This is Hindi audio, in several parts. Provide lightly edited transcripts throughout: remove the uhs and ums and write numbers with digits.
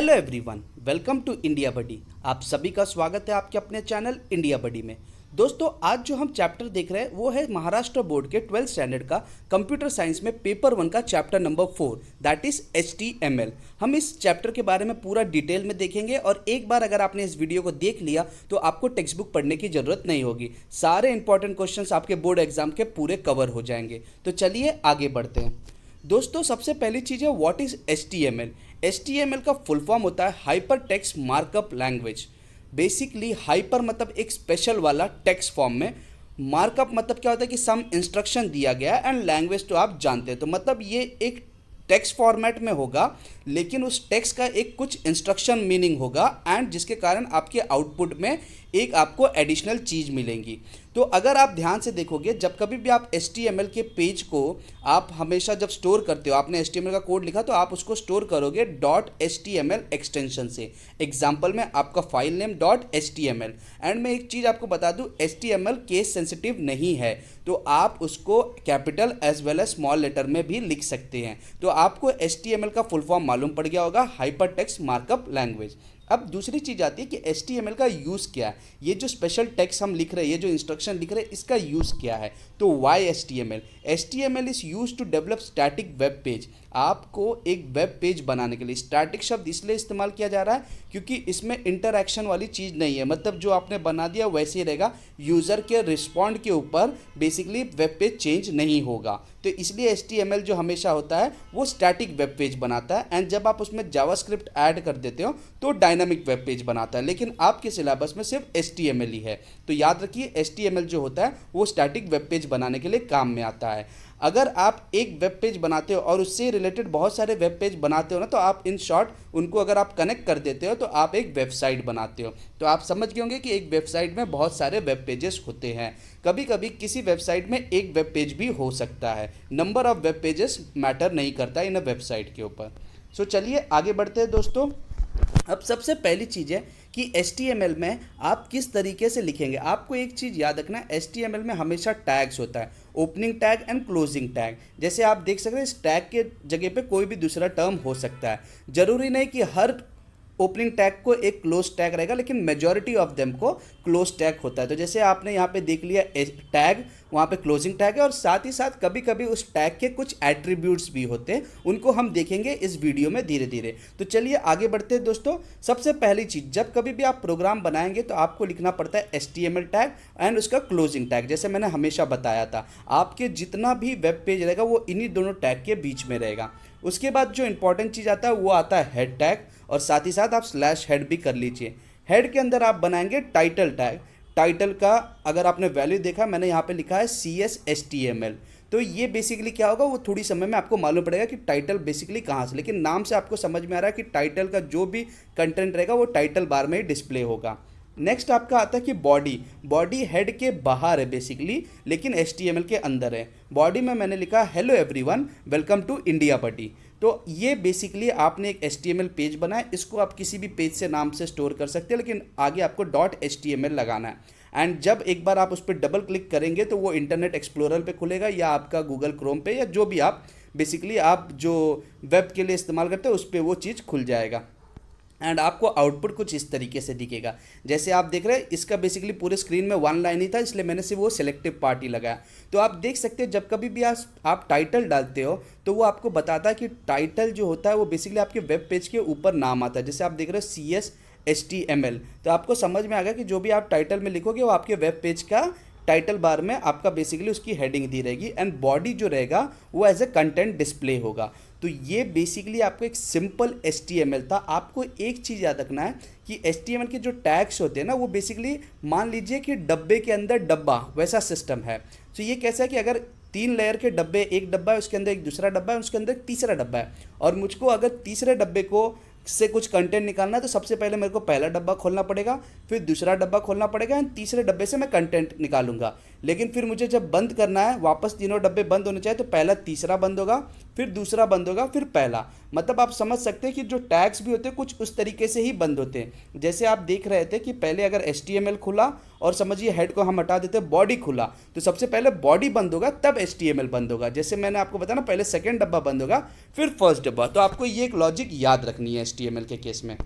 Hello everyone, welcome to India buddy. आप सभी का स्वागत है आपके अपने चैनल इंडिया बडी में। दोस्तों, आज जो हम चैप्टर देख रहे हैं वो है महाराष्ट्र बोर्ड के 12th स्टैंडर्ड का कंप्यूटर साइंस में पेपर 1 का chapter number 4 that is HTML। हम इस चैप्टर के बारे में पूरा डिटेल में देखेंगे और एक बार अगर आपने इस वीडियो को देख लिया तो आपको टेक्स्ट बुक पढ़ने की ज़रूरत नहीं होगी। सारे इंपॉर्टेंट क्वेश्चंस आपके बोर्ड एग्जाम के पूरे कवर हो जाएंगे। तो चलिए आगे बढ़ते हैं। दोस्तों, सबसे पहली चीज़ है व्हाट इज़ HTML। HTML का फुल फॉर्म होता है hyper text markup language. Basically hyper मतलब एक स्पेशल वाला टेक्स्ट फॉर्म में, मार्कअप मतलब क्या होता है कि सम इंस्ट्रक्शन दिया गया है, एंड लैंग्वेज तो आप जानते हैं। तो मतलब ये एक टेक्स्ट फॉर्मेट में होगा, लेकिन उस टेक्स्ट का एक कुछ इंस्ट्रक्शन मीनिंग होगा, एंड जिसके कारण आपके आउटपुट में एक आपको एडिशनल चीज़ मिलेंगी। तो अगर आप ध्यान से देखोगे, जब कभी भी आप HTML के पेज को आप हमेशा जब स्टोर करते हो, आपने HTML का कोड लिखा तो आप उसको स्टोर करोगे .html एक्सटेंशन से। एग्जाम्पल में आपका फाइल नेम .html। एंड मैं एक चीज़ आपको बता दूं, HTML केस सेंसिटिव नहीं है, तो आप उसको capital as well as small letter में भी लिख सकते हैं। तो आपको HTML का फुल फॉर्म मालूम पड़ गया होगा, हाइपर टेक्स्ट मार्कअप लैंग्वेज। अब दूसरी चीज़ आती है कि HTML का यूज़ क्या है। ये जो स्पेशल टेक्स्ट हम लिख रहे हैं, ये जो इंस्ट्रक्शन लिख रहे हैं, इसका यूज़ क्या है। तो why HTML? HTML is used to develop static web page. आपको एक वेब पेज बनाने के लिए स्टैटिक शब्द इसलिए इस्तेमाल किया जा रहा है क्योंकि इसमें इंटरैक्शन वाली चीज़ नहीं है, मतलब जो आपने बना दिया वैसे ही रहेगा, यूज़र के रिस्पॉन्ड के ऊपर बेसिकली वेब पेज चेंज नहीं होगा। तो इसलिए HTML जो हमेशा होता है वो स्टैटिक वेब पेज बनाता है, एंड जब आप उसमें जावास्क्रिप्ट ऐड कर देते हो तो डायनामिक वेब पेज बनाता है। लेकिन आपके सिलेबस में सिर्फ HTML ही है, तो याद रखिए HTML जो होता है वो स्टैटिक वेब पेज बनाने के लिए काम में आता है। अगर आप एक वेब पेज बनाते हो और उससे रिलेटेड बहुत सारे वेब पेज बनाते हो ना, तो आप इन शॉर्ट उनको अगर आप कनेक्ट कर देते हो तो आप एक वेबसाइट बनाते हो। तो आप समझ गए होंगे कि एक वेबसाइट में बहुत सारे वेब पेजेस होते हैं। कभी कभी किसी वेबसाइट में एक वेब पेज भी हो सकता है, number of web pages matter नहीं करता इन अ वेबसाइट के ऊपर। सो चलिए आगे बढ़ते हैं दोस्तों। अब सबसे पहली चीज़ है कि HTML में आप किस तरीके से लिखेंगे। आपको एक चीज़ याद रखना है, HTML में हमेशा टैग्स होता है, opening tag and closing tag. जैसे आप देख सकते हैं इस टैग के जगह पे कोई भी दूसरा टर्म हो सकता है। ज़रूरी नहीं कि हर ओपनिंग टैग को एक क्लोज टैग रहेगा, लेकिन मेजॉरिटी ऑफ देम को क्लोज टैग होता है। तो जैसे आपने यहाँ पे देख लिया टैग, वहाँ पे क्लोजिंग टैग है, और साथ ही साथ कभी कभी उस टैग के कुछ एट्रीब्यूट्स भी होते हैं, उनको हम देखेंगे इस वीडियो में धीरे धीरे। तो चलिए आगे बढ़ते हैं दोस्तों। सबसे पहली चीज़, जब कभी भी आप प्रोग्राम बनाएंगे तो आपको लिखना पड़ता है HTML टैग एंड उसका क्लोजिंग टैग। जैसे मैंने हमेशा बताया था, आपके जितना भी वेब पेज रहेगा वो इन्हीं दोनों टैग के बीच में रहेगा। उसके बाद जो इंपॉर्टेंट चीज़ आता है वो आता है हेड टैग, और साथ ही साथ आप /हेड भी कर लीजिए। हेड के अंदर आप बनाएंगे टाइटल टैग। टाइटल का अगर आपने वैल्यू देखा, मैंने यहाँ पे लिखा है CS/HTML। तो ये बेसिकली क्या होगा वो थोड़ी समय में आपको मालूम पड़ेगा कि टाइटल बेसिकली कहाँ से, लेकिन नाम से आपको समझ में आ रहा है कि टाइटल का जो भी कंटेंट रहेगा वो टाइटल बार में ही डिस्प्ले होगा। नेक्स्ट आपका आता है कि बॉडी। बॉडी हेड के बाहर है बेसिकली, लेकिन HTML के अंदर है। बॉडी में मैंने लिखा hello everyone, welcome to India buddy. तो ये बेसिकली आपने एक HTML पेज बनाया, इसको आप किसी भी पेज से नाम से स्टोर कर सकते हैं, लेकिन आगे आपको .html लगाना है। एंड जब एक बार आप उस पर डबल क्लिक करेंगे तो वो इंटरनेट एक्सप्लोरर पे खुलेगा, या आपका गूगल क्रोम पे, या जो भी आप बेसिकली आप जो वेब के लिए इस्तेमाल करते हो उस पर वो चीज़ खुल जाएगा। एंड आपको आउटपुट कुछ इस तरीके से दिखेगा। जैसे आप देख रहे हैं, इसका बेसिकली पूरे स्क्रीन में 1 लाइन ही था, इसलिए मैंने सिर्फ वो सिलेक्टिव पार्ट ही लगाया। तो आप देख सकते हैं जब कभी भी आप टाइटल डालते हो तो वो आपको बताता है कि टाइटल जो होता है वो बेसिकली आपके वेब पेज के ऊपर नाम आता है। जैसे आप देख रहे हो CS/HTML, तो आपको समझ में आ गया कि जो भी आप टाइटल में लिखोगे वो आपके वेब पेज का टाइटल बार में आपका बेसिकली उसकी हेडिंग दी रहेगी, एंड बॉडी जो रहेगा वो एज ए कंटेंट डिस्प्ले होगा। तो ये बेसिकली आपको एक सिंपल HTML था। आपको एक चीज़ याद रखना है कि HTML के जो टैग्स होते हैं ना, वो बेसिकली मान लीजिए कि डब्बे के अंदर डब्बा वैसा सिस्टम है। तो ये कैसा है कि अगर 3 लेयर के डब्बे, एक डब्बा है उसके अंदर एक दूसरा डब्बा है, उसके अंदर एक तीसरा डब्बा है, और मुझको अगर तीसरे डब्बे को से कुछ कंटेंट निकालना है तो सबसे पहले मेरे को पहला डब्बा खोलना पड़ेगा, फिर दूसरा डब्बा खोलना पड़ेगा, एंड तीसरे डब्बे से मैं कंटेंट निकालूंगा। लेकिन फिर मुझे जब बंद करना है, वापस तीनों डब्बे बंद होने चाहिए, तो पहला तीसरा बंद होगा, फिर दूसरा बंद होगा, फिर पहला। मतलब आप समझ सकते हैं कि जो टैग्स भी होते हैं कुछ उस तरीके से ही बंद होते हैं। जैसे आप देख रहे थे कि पहले अगर HTML खुला और समझिए हेड को हम हटा देते, बॉडी खुला, तो सबसे पहले बॉडी बंद होगा तब HTML बंद होगा। जैसे मैंने आपको बताया ना, पहले सेकंड डब्बा बंद होगा फिर फर्स्ट डब्बा। तो आपको ये एक लॉजिक याद रखनी है HTML के केस में।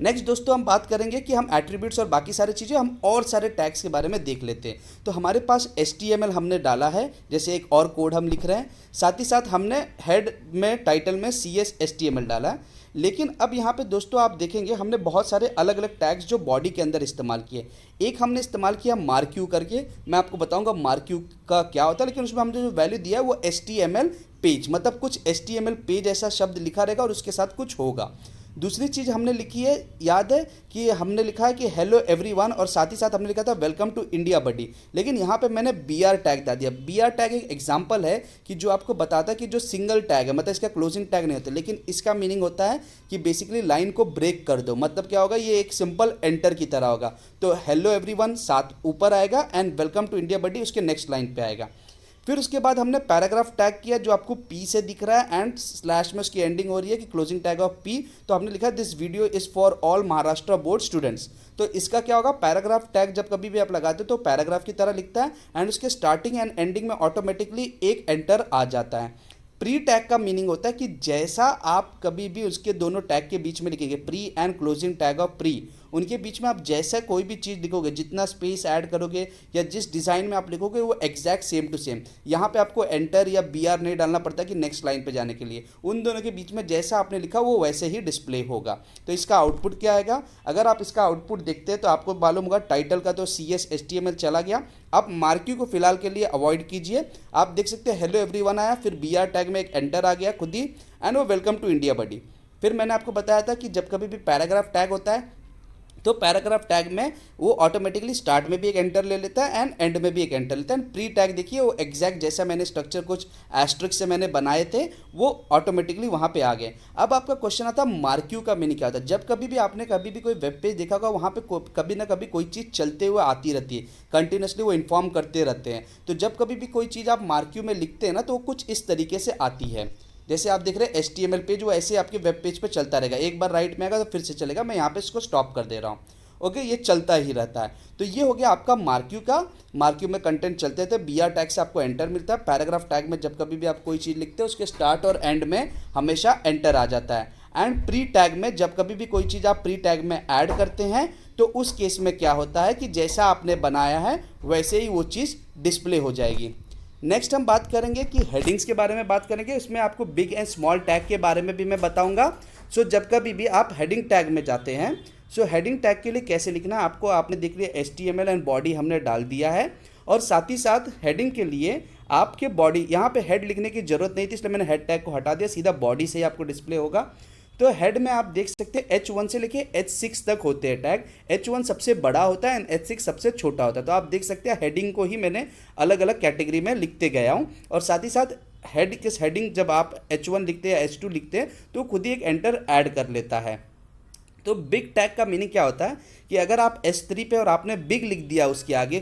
नेक्स्ट दोस्तों हम बात करेंगे कि हम एट्रीब्यूट्स और बाकी सारी चीज़ें, हम और सारे टैग्स के बारे में देख लेते हैं। तो हमारे पास HTML हमने डाला है, जैसे एक और कोड हम लिख रहे हैं, साथ ही साथ हमने हेड में टाइटल में CS HTML डाला है। लेकिन अब यहाँ पे दोस्तों आप देखेंगे हमने बहुत सारे अलग अलग टैग्स जो बॉडी के अंदर इस्तेमाल किए। एक हमने इस्तेमाल किया मार्क्यू करके, मैं आपको बताऊंगा मार्क्यू का क्या होता है, लेकिन उसमें हमने जो वैल्यू दिया है वो HTML पेज, मतलब कुछ HTML पेज ऐसा शब्द लिखा रहेगा और उसके साथ कुछ होगा। दूसरी चीज़ हमने लिखी है, याद है कि हमने लिखा है कि हेलो एवरीवन, और साथ ही साथ हमने लिखा था वेलकम टू इंडिया बडी। लेकिन यहाँ पे मैंने BR टैग डाल दिया। BR टैग एक एग्जांपल है कि जो आपको बताता है कि जो सिंगल टैग है, मतलब इसका क्लोजिंग टैग नहीं होता, लेकिन इसका मीनिंग होता है कि बेसिकली लाइन को ब्रेक कर दो। मतलब क्या होगा, ये एक सिंपल एंटर की तरह होगा। तो हेलो एवरीवन साथ ऊपर आएगा एंड वेलकम टू इंडिया बडी उसके नेक्स्ट लाइन पे आएगा। फिर उसके बाद हमने पैराग्राफ टैग किया जो आपको P से दिख रहा है एंड स्लैश में उसकी एंडिंग हो रही है कि क्लोजिंग टैग ऑफ P। तो हमने लिखा this video is for all Maharashtra board students. तो इसका क्या होगा, पैराग्राफ टैग जब कभी भी आप लगाते हो तो पैराग्राफ की तरह लिखता है एंड उसके स्टार्टिंग एंड एंडिंग में ऑटोमेटिकली एक एंटर आ जाता है। प्री टैग का मीनिंग होता है कि जैसा आप कभी भी उसके दोनों टैग के बीच में लिखेंगे, pre and closing tag of pre, उनके बीच में आप जैसा कोई भी चीज़ लिखोगे, जितना स्पेस ऐड करोगे या जिस डिज़ाइन में आप लिखोगे वो एग्जैक्ट सेम टू सेम। यहाँ पे आपको एंटर या BR नहीं डालना पड़ता कि नेक्स्ट लाइन पे जाने के लिए, उन दोनों के बीच में जैसा आपने लिखा वो वैसे ही डिस्प्ले होगा। तो इसका आउटपुट क्या आएगा, अगर आप इसका आउटपुट देखते हैं तो आपको मालूम होगा टाइटल का तो CS HTML चला गया। आप मार्क्यू को फिलहाल के लिए अवॉइड कीजिए। आप देख सकते हैं हेलो एवरीवन आया, फिर BR टैग में एक एंटर आ गया खुद ही, एंड वो वेलकम टू इंडिया बडी। फिर मैंने आपको बताया था कि जब कभी भी पैराग्राफ टैग होता है तो पैराग्राफ टैग में वो ऑटोमेटिकली स्टार्ट में भी एक एंटर ले लेता है एंड एंड में भी एक एंटर लेता है। प्री टैग देखिए वो एग्जैक्ट जैसा मैंने स्ट्रक्चर कुछ एस्ट्रिक से मैंने बनाए थे वो ऑटोमेटिकली वहाँ पे आ गए। अब आपका क्वेश्चन आता है मार्क्यू का मीनिंग क्या होता है। जब कभी भी आपने कभी भी कोई वेब पेज देखा होगा, वहाँ पे कभी ना कभी कोई चीज़ चलते हुए आती रहती है, कंटिन्यूसली वो इन्फॉर्म करते रहते हैं। तो जब कभी भी कोई चीज़ आप मार्क्यू में लिखते हैं ना, तो वो कुछ इस तरीके से आती है। जैसे आप देख रहे हैं HTML पेज, वो ऐसे आपके वेब पेज पे चलता रहेगा, एक बार राइट में आएगा तो फिर से चलेगा। मैं यहाँ पे इसको स्टॉप कर दे रहा हूँ। ओके, ये चलता ही रहता है। तो ये हो गया आपका मार्क्यू का। मार्क्यू में कंटेंट चलते थे। BR टैग से आपको एंटर मिलता है। पैराग्राफ टैग में जब कभी भी आप कोई चीज़ लिखते हैं उसके स्टार्ट और एंड में हमेशा एंटर आ जाता है। एंड प्री टैग में जब कभी भी कोई चीज़ आप प्री टैग में ऐड करते हैं तो उस केस में क्या होता है कि जैसा आपने बनाया है वैसे ही वो चीज़ डिस्प्ले हो जाएगी। नेक्स्ट हम बात करेंगे कि हेडिंग्स के बारे में बात करेंगे। इसमें आपको बिग एंड स्मॉल टैग के बारे में भी मैं बताऊंगा। सो जब कभी भी आप हेडिंग टैग में जाते हैं, सो हेडिंग टैग के लिए कैसे लिखना है आपको, आपने देख लिया HTML एंड बॉडी हमने डाल दिया है। और साथ ही साथ हेडिंग के लिए आपके बॉडी, यहाँ पे हेड लिखने की ज़रूरत नहीं थी इसलिए मैंने हेड टैग को हटा दिया, सीधा बॉडी से ही आपको डिस्प्ले होगा। तो हेड में आप देख सकते हैं H1 से लेके H6 तक होते हैं टैग। H1 सबसे बड़ा होता है एंड H6 सबसे छोटा होता है। तो आप देख सकते हैं हेडिंग को ही मैंने अलग अलग कैटेगरी में लिखते गया हूँ। और साथ ही साथ हेडिंग जब आप H1 लिखते हैं H2 लिखते हैं तो खुद ही एक एंटर ऐड कर लेता है। तो बिग टैग का मीनिंग क्या होता है कि अगर आप S3 पे और आपने बिग लिख दिया, उसके आगे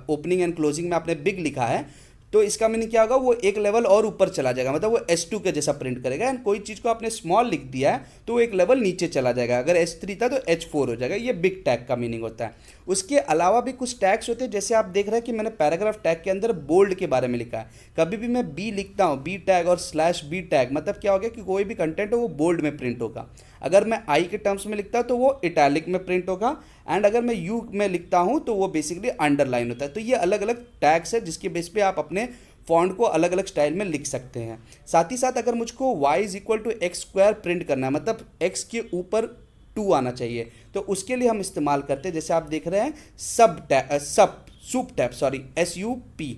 ओपनिंग एंड क्लोजिंग में आपने बिग लिखा है, तो इसका मीनिंग क्या होगा, वो एक लेवल और ऊपर चला जाएगा, मतलब वो S2 के जैसा प्रिंट करेगा। एंड कोई चीज़ को आपने स्मॉल लिख दिया है तो वो एक लेवल नीचे चला जाएगा, अगर S3 था तो H4 हो जाएगा। ये बिग टैग का मीनिंग होता है। उसके अलावा भी कुछ टैग्स होते हैं, जैसे आप देख रहे हैं कि मैंने पैराग्राफ टैग के अंदर बोल्ड के बारे में लिखा है। कभी भी मैं B लिखता हूँ, B टैग और /B टैग, मतलब क्या हो गया कि कोई भी कंटेंट हो वो बोल्ड में प्रिंट होगा। अगर मैं I के टर्म्स में लिखता तो वो इटैलिक में प्रिंट होगा, एंड अगर मैं U में लिखता हूँ तो वो बेसिकली अंडरलाइन होता है। तो ये अलग अलग टैग्स है जिसके बेस पे आप अपने फॉन्ट को अलग अलग स्टाइल में लिख सकते हैं। साथ ही साथ अगर मुझको y = x² प्रिंट करना है, मतलब x के ऊपर 2 आना चाहिए, तो उसके लिए हम इस्तेमाल करते हैं, जैसे आप देख रहे हैं सुप टैब SUP।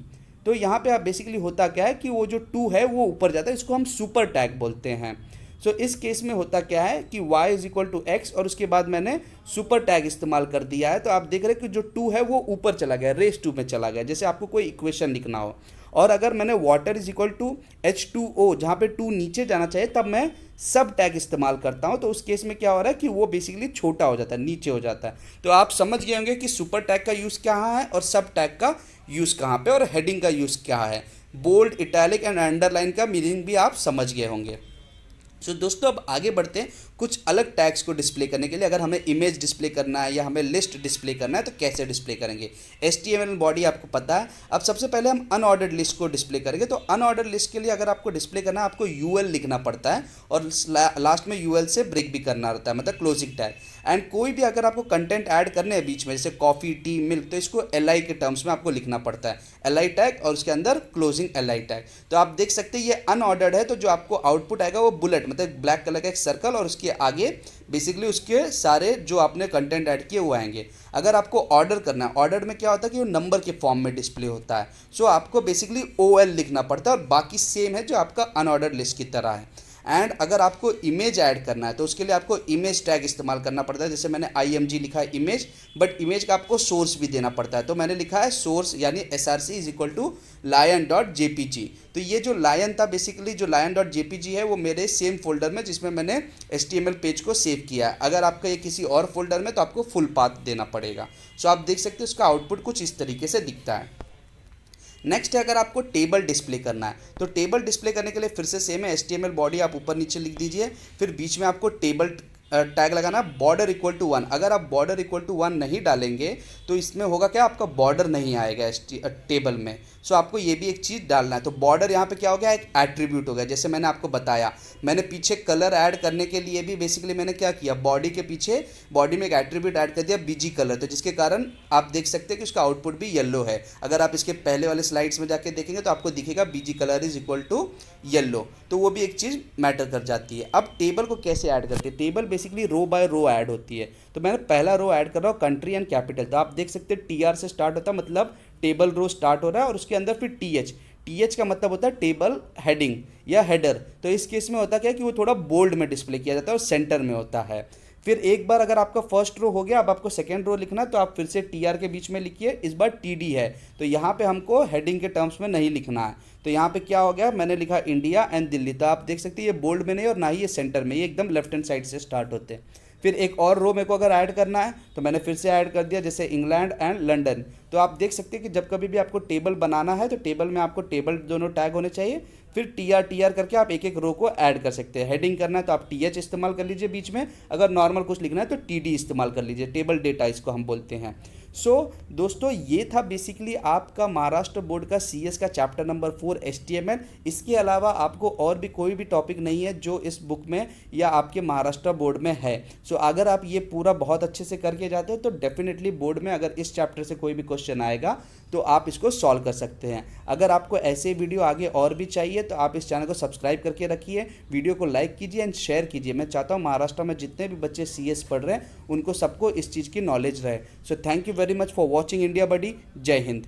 तो यहाँ पे आप बेसिकली होता क्या है कि वो जो 2 है वो ऊपर जाता है, इसको हम सुपर टैग बोलते हैं। सो इस केस में होता क्या है कि y = x और उसके बाद मैंने सुपर टैग इस्तेमाल कर दिया है। तो आप देख रहे हैं कि जो 2 है वो ऊपर चला गया, रेस 2 में चला गया, जैसे आपको कोई इक्वेशन लिखना हो। और अगर मैंने वाटर = H2O, जहाँ पे 2 नीचे जाना चाहिए, तब मैं सब टैग इस्तेमाल करता हूँ। तो उस केस में क्या हो रहा है कि वो बेसिकली छोटा हो जाता है, नीचे हो जाता है। तो आप समझ गए होंगे कि सुपर टैग का यूज़ क्या है और सब टैग का यूज़ कहाँ पे और हेडिंग का यूज़ क्या है। बोल्ड, इटैलिक एंड अंडरलाइन का मीनिंग भी आप समझ गए होंगे। दोस्तों अब आगे बढ़ते हैं कुछ अलग टैग्स को डिस्प्ले करने के लिए। अगर हमें इमेज डिस्प्ले करना है या हमें लिस्ट डिस्प्ले करना है तो कैसे डिस्प्ले करेंगे। HTML बॉडी आपको पता है। अब सबसे पहले हम अनऑर्डर्ड लिस्ट को डिस्प्ले करेंगे। तो अनऑर्डर्ड लिस्ट के लिए अगर आपको डिस्प्ले करना है, आपको UL लिखना पड़ता है और लास्ट में UL से ब्रेक भी करना रहता है, मतलब क्लोजिंग टैग। एंड कोई भी अगर आपको कंटेंट ऐड करने हैं बीच में, जैसे कॉफ़ी, टी, मिल्क, तो इसको LI के टर्म्स में आपको लिखना पड़ता है, LI टैग और उसके अंदर क्लोजिंग LI टैग। तो आप देख सकते हैं ये अनऑर्डर्ड है, तो जो आपको आउटपुट आएगा वो बुलेट, मतलब ब्लैक कलर का एक सर्कल और उसके आगे बेसिकली उसके सारे जो आपने कंटेंट ऐड किए वो आएंगे। अगर आपको ऑर्डर करना है, ऑर्डर में क्या होता है कि वो नंबर के फॉर्म में डिस्प्ले होता है। आपको बेसिकली OL लिखना पड़ता है और बाकी सेम है जो आपका अनऑर्डर लिस्ट की तरह है। एंड अगर आपको इमेज ऐड करना है तो उसके लिए आपको इमेज टैग इस्तेमाल करना पड़ता है। जैसे मैंने IMG लिखा है इमेज, बट इमेज का आपको सोर्स भी देना पड़ता है। तो मैंने लिखा है सोर्स यानी SRC is equal to lion.jpg। तो ये जो लायन था, बेसिकली जो lion.jpg है वो मेरे सेम फोल्डर में जिसमें मैंने HTML पेज को सेव किया है। अगर आपका ये किसी और फोल्डर में तो आपको फुल पाथ देना पड़ेगा। आप देख सकते हैं उसका आउटपुट कुछ इस तरीके से दिखता है। नेक्स्ट है अगर आपको टेबल डिस्प्ले करना है तो टेबल डिस्प्ले करने के लिए फिर से सेम है, HTML बॉडी आप ऊपर नीचे लिख दीजिए, फिर बीच में आपको टेबल टैग लगाना, बॉर्डर इक्वल टू 1। अगर आप बॉर्डर इक्वल टू 1 नहीं डालेंगे तो इसमें होगा क्या, आपका बॉर्डर नहीं आएगा टेबल में। आपको ये भी एक चीज़ डालना है। तो बॉर्डर यहाँ पे क्या हो गया, एक एट्रीब्यूट हो गया। जैसे मैंने आपको बताया, मैंने पीछे कलर ऐड करने के लिए भी बेसिकली मैंने क्या किया, बॉडी के पीछे बॉडी में एक एट्रीब्यूट ऐड कर दिया BG कलर, तो जिसके कारण आप देख सकते हैं कि उसका आउटपुट भी येलो है। अगर आप इसके पहले वाले स्लाइड्स में जाके देखेंगे तो आपको दिखेगा BG colour is equal to yellow, तो वो भी एक चीज़ मैटर कर जाती है। अब टेबल को कैसे ऐड करते हैं, टेबल बेसिकली रो बाय रो ऐड होती है। तो मैंने पहला रो ऐड कर रहा हूँ कंट्री एंड कैपिटल, तो आप देख सकते हैं TR से स्टार्ट होता है, मतलब टेबल रो स्टार्ट हो रहा है और उसके अंदर फिर TH का मतलब होता है टेबल हेडिंग या हेडर। तो इस केस में होता क्या है कि वो थोड़ा बोल्ड में डिस्प्ले किया जाता है और सेंटर में होता है। फिर एक बार अगर आपका फर्स्ट रो हो गया, अब आपको सेकेंड रो लिखना है तो आप फिर से TR के बीच में लिखिए, इस बार TD है, तो यहाँ पे हमको हेडिंग के टर्म्स में नहीं लिखना है। तो यहाँ पे क्या हो गया, मैंने लिखा इंडिया एंड दिल्ली, तो आप देख सकते हैं ये बोल्ड में नहीं और ना ही ये सेंटर में, ये एकदम लेफ्ट हैंड साइड से स्टार्ट होते हैं। फिर एक और रो मेरे को अगर ऐड करना है तो मैंने फिर से ऐड कर दिया, जैसे इंग्लैंड एंड लंदन। तो आप देख सकते हैं कि जब कभी भी आपको टेबल बनाना है तो टेबल में आपको टेबल दोनों टैग होने चाहिए। फिर TR करके आप एक एक रो को ऐड कर सकते हैं। हेडिंग करना है तो आप TH इस्तेमाल कर लीजिए बीच में, अगर नॉर्मल कुछ लिखना है तो TD इस्तेमाल कर लीजिए, टेबल डेटा इसको हम बोलते हैं। दोस्तों ये था बेसिकली आपका महाराष्ट्र बोर्ड का CS का चैप्टर नंबर 4 HTML। इसके अलावा आपको और भी कोई भी टॉपिक नहीं है जो इस बुक में या आपके महाराष्ट्र बोर्ड में है। अगर आप ये पूरा बहुत अच्छे से करके जाते हो तो डेफिनेटली बोर्ड में अगर इस चैप्टर से कोई भी क्वेश्चन आएगा तो आप इसको सॉल्व कर सकते हैं। अगर आपको ऐसे वीडियो आगे और भी चाहिए तो आप इस चैनल को सब्सक्राइब करके रखिए, वीडियो को लाइक कीजिए एंड शेयर कीजिए। मैं चाहता हूँ महाराष्ट्र में जितने भी बच्चे CS पढ़ रहे हैं उनको सबको इस चीज़ की नॉलेज रहे। Thank you very much for watching India buddy. जय हिंद।